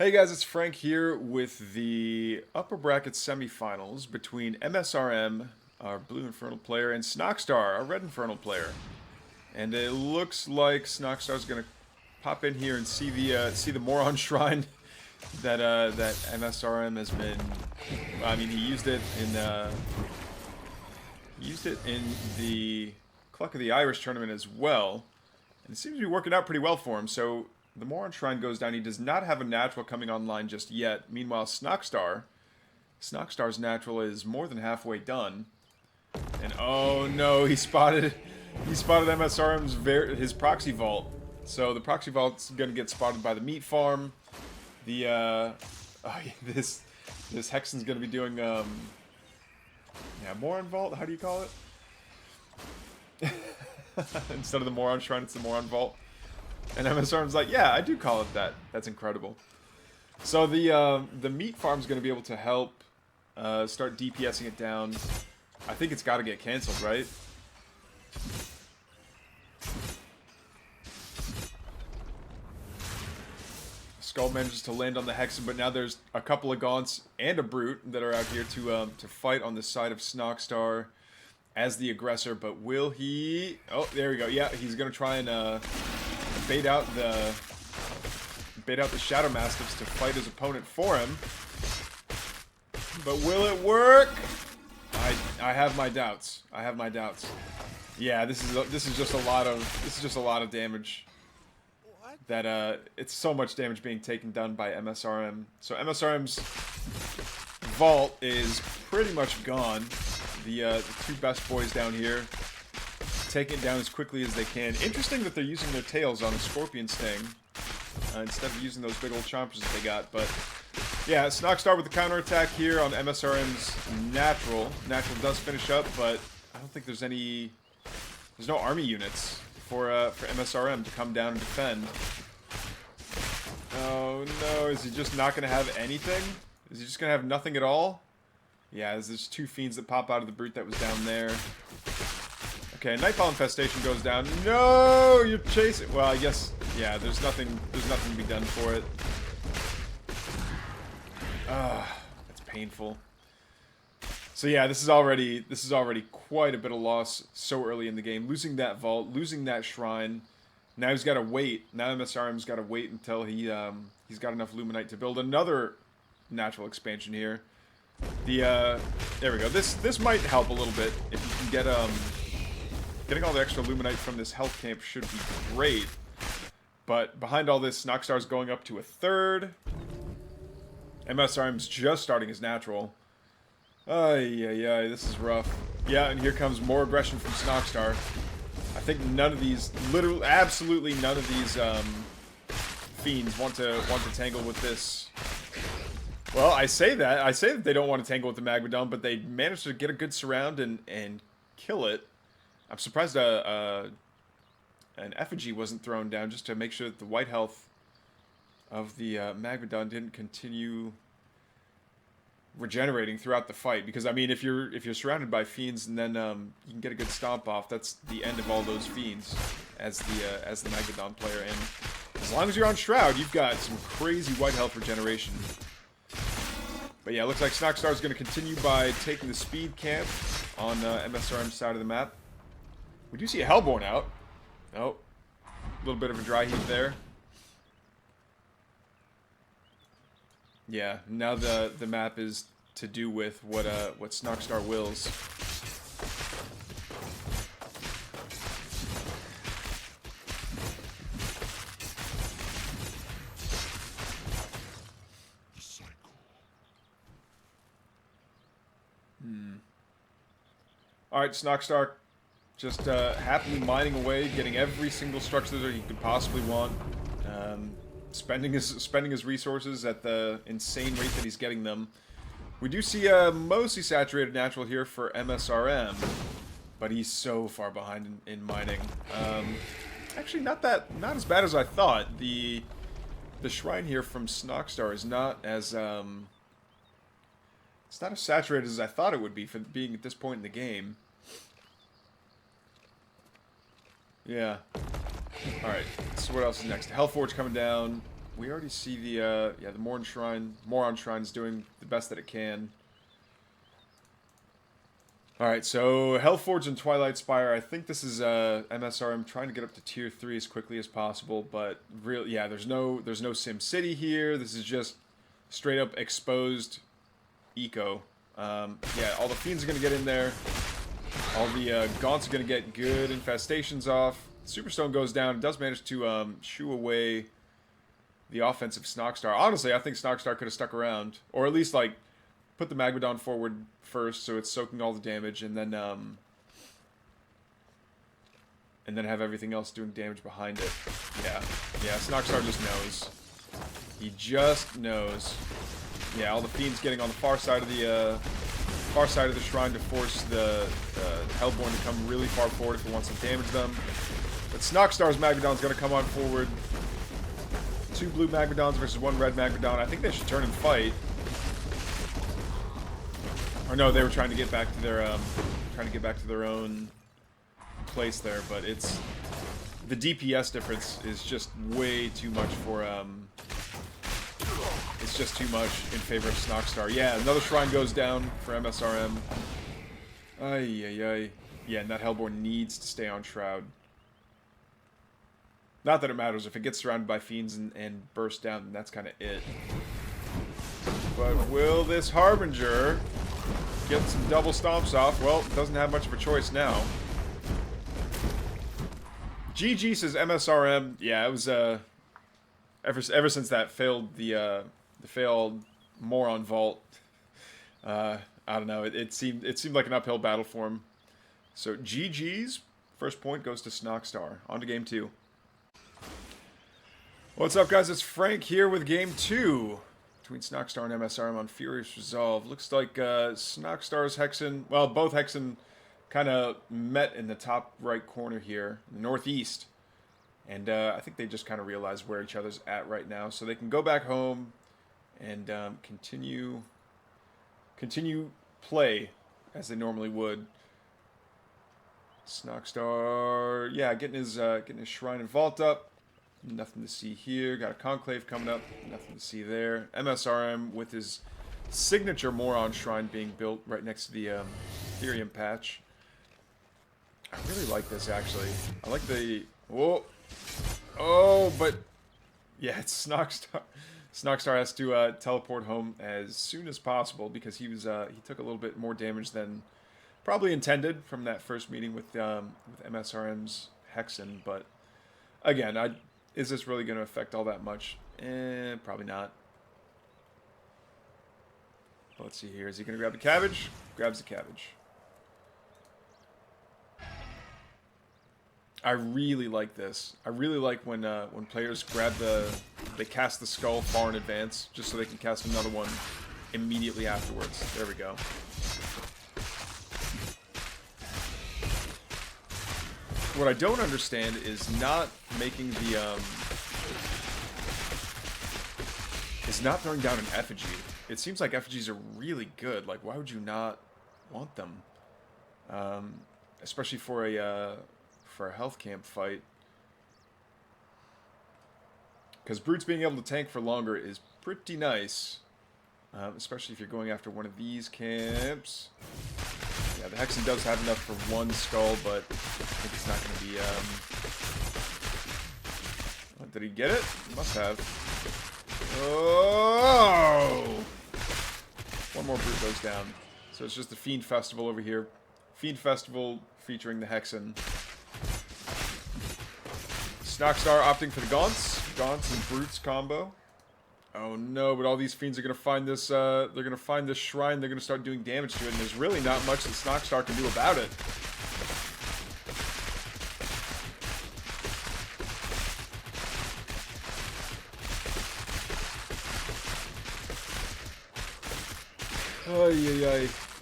Hey guys, it's Frank here with the upper bracket semifinals between MSRM, our blue Infernal player, and Snoxtar, our red Infernal player. And it looks like Snoxtar's gonna pop in here and see the Moron Shrine that MSRM has been. I mean, he used it in the Cluck of the Irish tournament as well, and it seems to be working out pretty well for him. So the Moron Shrine goes down. He does not have a natural coming online just yet. Meanwhile, Snoxtar's natural is more than halfway done. And oh no, he spotted MSRM's his proxy vault. So the proxy vault's gonna get spotted by the meat farm. The this Hexen's gonna be doing Moron Vault. How do you call it? Instead of the Moron Shrine, it's the Moron Vault. And MSRM's like, yeah, I do call it that. That's incredible. So the meat farm's going to be able to help start DPSing it down. I think it's got to get canceled, right? Skull manages to land on the Hexen, but now there's a couple of Gaunts and a Brute that are out here to fight on the side of Snoxtar as the aggressor. But will he... Oh, there we go. Yeah, he's going to try and... bait out the Shadow Mastiffs to fight his opponent for him. But will it work? I have my doubts. I have my doubts. Yeah, this is just a lot of damage. That it's so much damage being taken down by MSRM. So MSRM's vault is pretty much gone. The two best boys down here taking it down as quickly as they can. Interesting that they're using their tails on a Scorpion Sting instead of using those big old chompers that they got. But yeah, Snoxtar with the counterattack here on MSRM's natural. Natural does finish up, but I don't think there's no army units for MSRM to come down and defend. Oh no, is he just not going to have anything? Is he just going to have nothing at all? Yeah, there's two fiends that pop out of the brute that was down there. Okay, Nightfall Infestation goes down. No, you're chasing. Well, I guess, yeah. There's nothing to be done for it. That's painful. So yeah, this is already quite a bit of loss so early in the game. Losing that vault, losing that shrine. Now he's got to wait. Now MSRM's got to wait until he's got enough Luminite to build another natural expansion here. There we go. This might help a little bit if you can get Getting all the extra Luminite from this health camp should be great. But behind all this, Snoxtar's going up to a third. MSRM's just starting his natural. Ay, this is rough. Yeah, and here comes more aggression from Snoxtar. I think none of these, literally, absolutely none of these fiends want to tangle with this. Well, I say that they don't want to tangle with the Magmadon, but they managed to get a good surround and kill it. I'm surprised an effigy wasn't thrown down just to make sure that the white health of the Magmadon didn't continue regenerating throughout the fight. Because I mean, if you're surrounded by fiends and then you can get a good stomp off, that's the end of all those fiends as the Magmadon player. And as long as you're on Shroud, you've got some crazy white health regeneration. But yeah, it looks like Snoxtar is going to continue by taking the speed camp on MSRM's side of the map. We do see a Hellborn out. Oh, a little bit of a dry heat there. Yeah, now the map is to do with what Snoxtar wills. All right, Snoxtar. Just happily mining away, getting every single structure that he could possibly want, spending his resources at the insane rate that he's getting them. We do see a mostly saturated natural here for MSRM, but he's so far behind in mining. Actually, not as bad as I thought. The shrine here from Snoxtar is not as it's not as saturated as I thought it would be for being at this point in the game. Yeah. Alright, so what else is next? Hellforge coming down. we already see the, yeah, the Moron Shrine's doing the best that it can. Alright, so Hellforge and Twilight Spire, I think this is MSRM trying to get up to tier 3 as quickly as possible, but yeah, there's no Sim City here. This is just straight up exposed eco. Yeah, all the fiends are gonna get in there. All the gaunts are gonna get good infestations off. Superstone goes down. It does manage to shoo away the offensive Snoxtar. Honestly, I think Snoxtar could have stuck around, or at least like put the Magmadon forward first, so it's soaking all the damage, and then have everything else doing damage behind it. Yeah, Snoxtar just knows. He just knows. Yeah, all the fiends getting on the far side of the shrine to force the Hellborn to come really far forward if it wants to damage them. But Snoxtar's Magmadon's gonna come on forward. 2 blue Magmadons versus 1 red Magmadon. I think they should turn and fight. Or no, they were trying to get back to their own place there, but it's the DPS difference is just way too much for it's just too much in favor of Snoxtar. Yeah, another shrine goes down for MSRM. Ay. Yeah, and that Hellborn needs to stay on Shroud. Not that it matters. If it gets surrounded by fiends and bursts down, then that's kind of it. But will this Harbinger get some double stomps off? Well, it doesn't have much of a choice now. GG says MSRM. Yeah, it was ever since that failed the failed Moron Vault. I don't know. It seemed like an uphill battle for him. So GG's first point goes to Snoxtar. On to game 2. What's up, guys? It's Frank here with game 2 between Snoxtar and MSRM on Furious Resolve. Looks like Snoxtar's Hexen, well, both Hexen kind of met in the top right corner here, in the northeast. And I think they just kind of realize where each other's at right now, so they can go back home and continue play as they normally would. Snoxtar, yeah, getting his Shrine and Vault up. Nothing to see here. Got a Conclave coming up. Nothing to see there. MSRM with his signature Moron Shrine being built right next to the Ethereum patch. I really like this, actually. I like the... Whoa! Oh, but... Yeah, it's Snoxtar. Snoxtar has to teleport home as soon as possible because he took a little bit more damage than probably intended from that first meeting with MSRM's Hexen, but again, is this really going to affect all that much? Probably not. But let's see here. Is he going to grab the cabbage? Grabs the cabbage. I really like this. I really like when players they cast the skull far in advance, just so they can cast another one immediately afterwards. There we go. What I don't understand is not making the is not throwing down an effigy. It seems like effigies are really good. Like, why would you not want them? Especially for a health camp fight. Because Brutes being able to tank for longer is pretty nice. Especially if you're going after one of these camps. Yeah, the Hexen does have enough for 1 skull, but I think it's not going to be... Did he get it? He must have. Oh! 1 more Brute goes down. So it's just the Fiend Festival over here. Fiend Festival featuring the Hexen. Snoxtar opting for the Gaunts and Brutes combo. Oh no, but all these fiends are gonna find this they're gonna find this shrine, they're gonna start doing damage to it, and there's really not much that Snoxtar can do about it.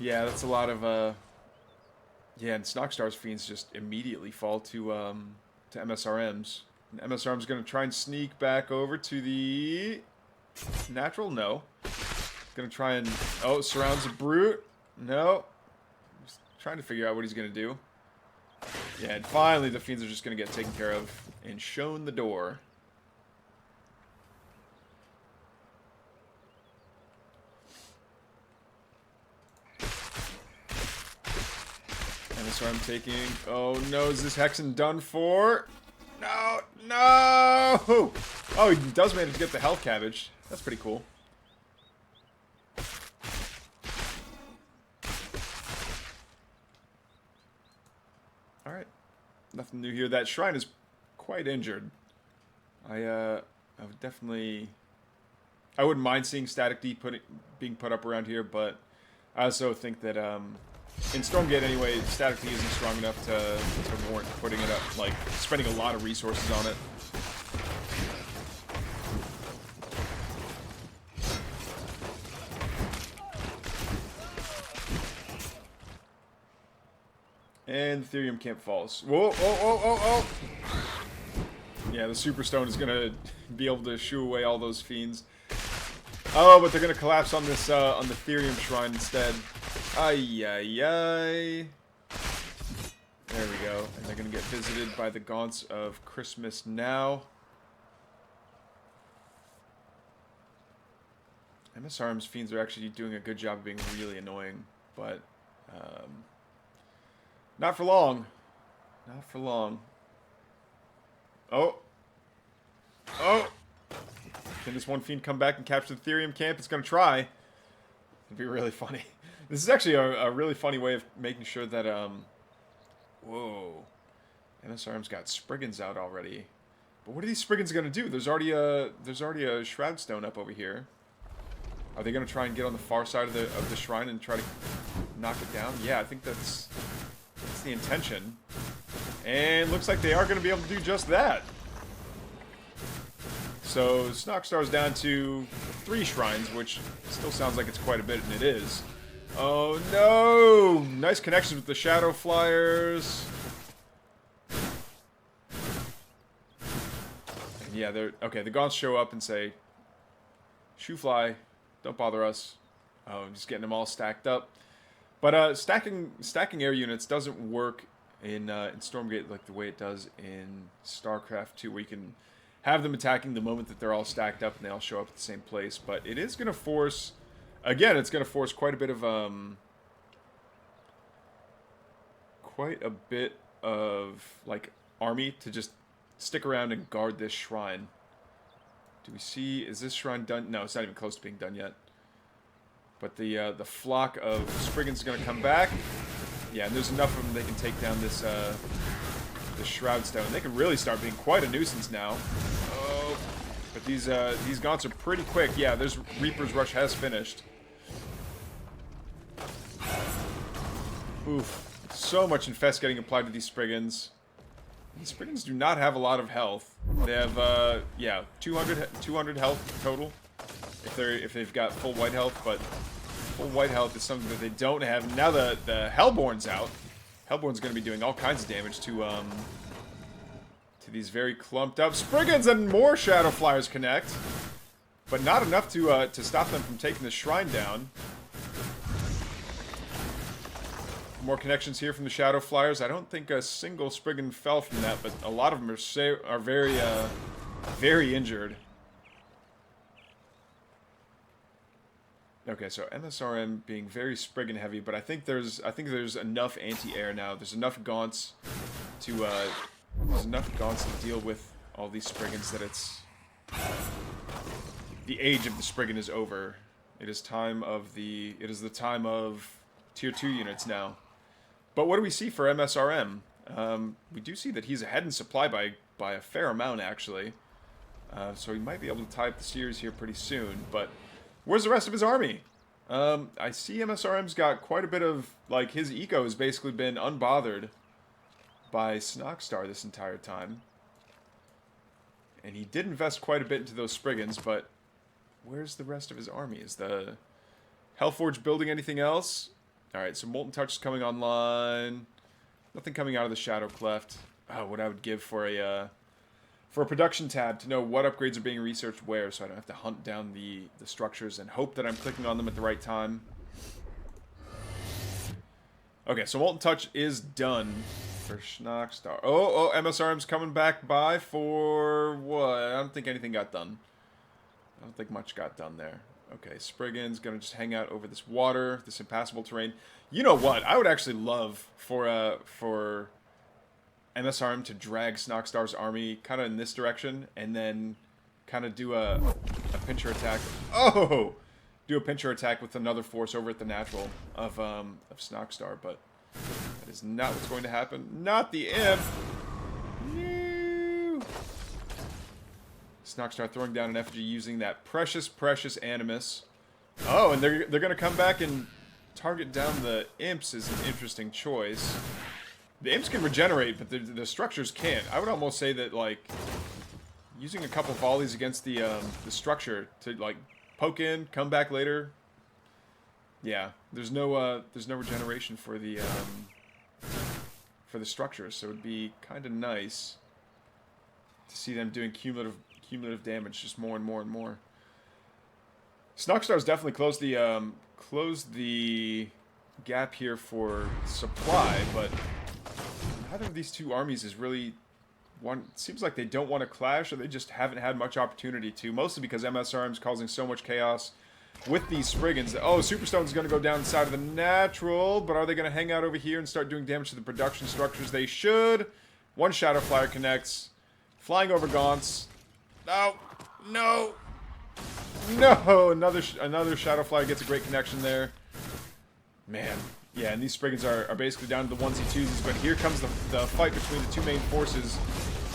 Yeah, that's a lot of yeah, and Snoxtar's fiends just immediately fall to MSRM's. And MSRM's gonna try and sneak back over to the natural? No. Gonna try and... Oh, surrounds a Brute? No. Just trying to figure out what he's gonna do. Yeah, and finally the fiends are just gonna get taken care of and shown the door. MSRM taking... Oh no, is this Hexen done for? No, no! Oh, he does manage to get the health cabbage. That's pretty cool. Alright. Nothing new here. That shrine is quite injured. I would definitely... I wouldn't mind seeing Static D being put up around here, but I also think that, in Stormgate anyway, Static D isn't strong enough to warrant putting it up, like, spending a lot of resources on it. And Therium Camp falls. Whoa, oh. Yeah, the Super Stone is going to be able to shoo away all those fiends. Oh, but they're going to collapse on this, on the Therium Shrine instead. Ay. There we go. And they're going to get visited by the Gaunts of Christmas now. MSRM's fiends are actually doing a good job of being really annoying, but not for long. Not for long. Oh. Can this one fiend come back and capture the Therium Camp? It's going to try. It'd be really funny. This is actually a really funny way of making sure that, whoa. MSRM's got Spriggans out already. But what are these Spriggans going to do? There's already a Shroud Stone up over here. Are they going to try and get on the far side of the shrine and try to knock it down? Yeah, I think that's the intention. And looks like they are going to be able to do just that. So Snoxtar's down to 3 shrines, which still sounds like it's quite a bit, and it is. Oh no! Nice connections with the Shadow Flyers. And yeah, they're okay. The Gaunts show up and say, "Shoo fly, don't bother us." Oh, I'm just getting them all stacked up. But stacking air units doesn't work in Stormgate like the way it does in StarCraft 2, where you can have them attacking the moment that they're all stacked up and they all show up at the same place. But it is going to force, again, it's going to force quite a bit of like army to just stick around and guard this shrine. Do we see? Is this shrine done? No, it's not even close to being done yet. But the flock of Spriggans is going to come back. Yeah, and there's enough of them they can take down this Shroud Stone. They can really start being quite a nuisance now. Oh, but these Gaunts are pretty quick. Yeah, there's Reaper's Rush has finished. Oof, so much Infest getting applied to these Spriggans. These Spriggans do not have a lot of health. They have yeah, 200 health total if they've got full white health, but full white health is something that they don't have. And now the Hellborn's out. Hellborn's going to be doing all kinds of damage to these very clumped up Spriggans, and more Shadow Flyers connect, but not enough to stop them from taking the shrine down. More connections here from the Shadow Flyers. I don't think a single Spriggan fell from that, but a lot of them are very injured. Okay, so MSRM being very Spriggan heavy, but I think there's enough anti-air now. There's enough Gaunts to deal with all these Spriggans that the age of the Spriggan is over. It is the time of tier 2 units now. But what do we see for MSRM? We do see that he's ahead in supply by a fair amount, actually. So he might be able to tie up the series here pretty soon, but where's the rest of his army? I see MSRM's got quite a bit of, like, his eco has basically been unbothered by Snoxtar this entire time. And he did invest quite a bit into those Spriggans, but where's the rest of his army? Is the Hellforge building anything else? Alright, so Molten Touch is coming online. Nothing coming out of the Shadow Cleft. Oh, what I would give for a production tab to know what upgrades are being researched where, so I don't have to hunt down the structures and hope that I'm clicking on them at the right time. Okay, so Molten Touch is done for Snoxtar. Oh, MSRM's coming back by for what? I don't think anything got done. I don't think much got done there. Okay, Spriggan's gonna just hang out over this water, this impassable terrain. You know what? I would actually love for MSRM to drag Snoxtar's army kind of in this direction, and then kind of do a pincher attack. Oh, do a pincher attack with another force over at the natural of Snoxtar, but that is not what's going to happen. Not the imp. No. Snoxtar throwing down an effigy using that precious Animus. Oh, and they're gonna come back and target down the imps is an interesting choice. The imps can regenerate, but the structures can't. I would almost say that, like, using a couple volleys against the structure to, like, poke in, come back later. Yeah, there's no regeneration for the structures, so it would be kind of nice to see them doing cumulative damage, just more and more and more. Snoxtar's definitely closed the gap here for supply, but neither of these two armies is really one. It seems like they don't want to clash, or they just haven't had much opportunity to. Mostly because MSRM is causing so much chaos with these Spriggans. Oh, Superstone's going to go down inside of the natural, but are they going to hang out over here and start doing damage to the production structures? They should. One Shadow Flyer connects, flying over Gaunts. No, no, no! Another Shadow Flyer gets a great connection there. Man. Yeah, and these Spriggans are basically down to the onesie-twosies, but here comes the fight between the two main forces.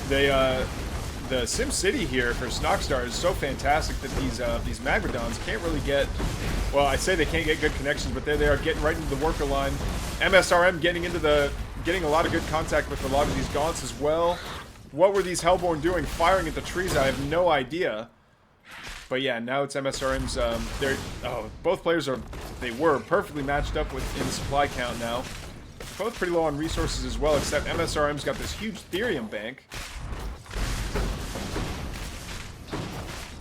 The Sim City here for Snoxtar is so fantastic that these Magmadons can't really get... Well, I say they can't get good connections, but there they are getting right into the worker line. MSRM getting a lot of good contact with a lot of these Gaunts as well. What were these Hellborn doing? Firing at the trees? I have no idea. But yeah, now it's MSRM's, both players were perfectly matched up in the supply count now. Both pretty low on resources as well, except MSRM's got this huge Therium bank.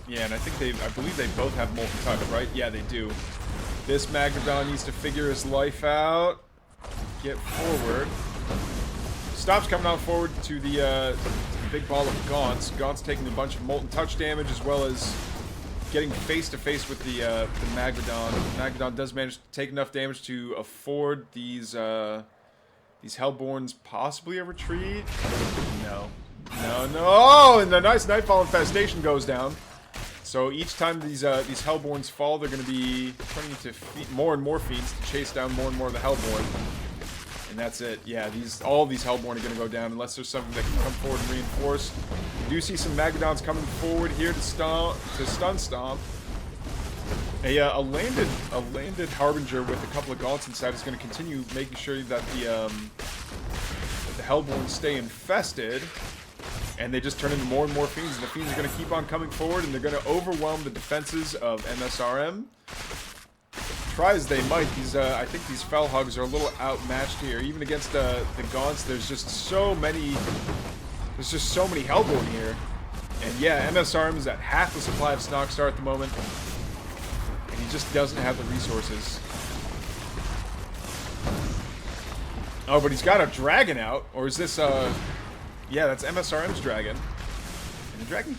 Yeah, and I believe they both have Molten Touch, right? Yeah, they do. This Magmadon needs to figure his life out. Get forward. Stops coming out forward to the big ball of Gaunts. Gaunts taking a bunch of Molten Touch damage, as well as getting face-to-face with the Magmadon. Magmadon does manage to take enough damage to afford these Hellborns possibly a retreat. No. No, no. Oh, and the nice Nightfall Infestation goes down. So each time these Hellborns fall, they're going to be turning into more and more Fiends to chase down more and more of the Hellborn. And that's it. Yeah, all these Hellborn are going to go down unless there's something that can come forward and reinforce. We do see some Magmadons coming forward here to stun stomp. A landed Harbinger with a couple of Gaunts inside is going to continue making sure that the Hellborn stay infested. And they just turn into more and more Fiends, and the Fiends are going to keep on coming forward, and they're going to overwhelm the defenses of MSRM. Try as they might, I think these Fellhogs are a little outmatched here. Even against the Gaunts, there's just so many Hellborn here. And yeah, MSRM is at half the supply of Snoxtar at the moment, and he just doesn't have the resources. Oh, but he's got a dragon out, or is this yeah, that's MSRM's dragon. And the dragon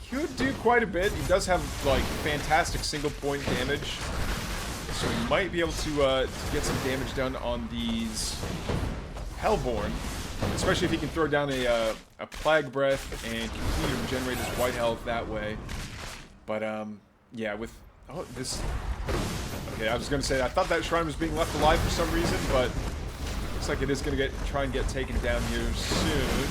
could do quite a bit. He does have, like, fantastic single point damage. So he might be able to get some damage done on these Hellborn. Especially if he can throw down a Plague Breath and continue to regenerate his white health that way. But, yeah, with... Oh, this... Okay, I was going to say, I thought that shrine was being left alive for some reason, but... Looks like it is going to try and get taken down here soon.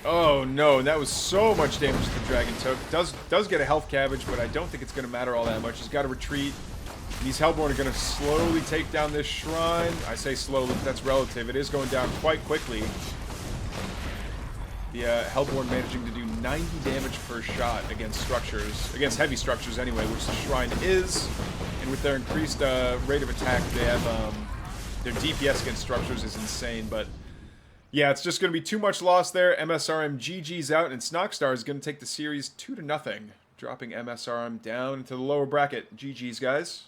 Oh no, that was so much damage the dragon took. Does get a health cabbage, but I don't think it's going to matter all that much. He's got to retreat. These Hellborn are going to slowly take down this shrine. I say slowly, but that's relative. It is going down quite quickly. The Hellborn managing to do 90 damage per shot against structures, against heavy structures anyway, which the shrine is. And with their increased rate of attack, they have their DPS against structures is insane. But yeah, it's just going to be too much loss there. MSRM GG's out, and Snoxtar is going to take the series 2-0, dropping MSRM down into the lower bracket. GG's, guys.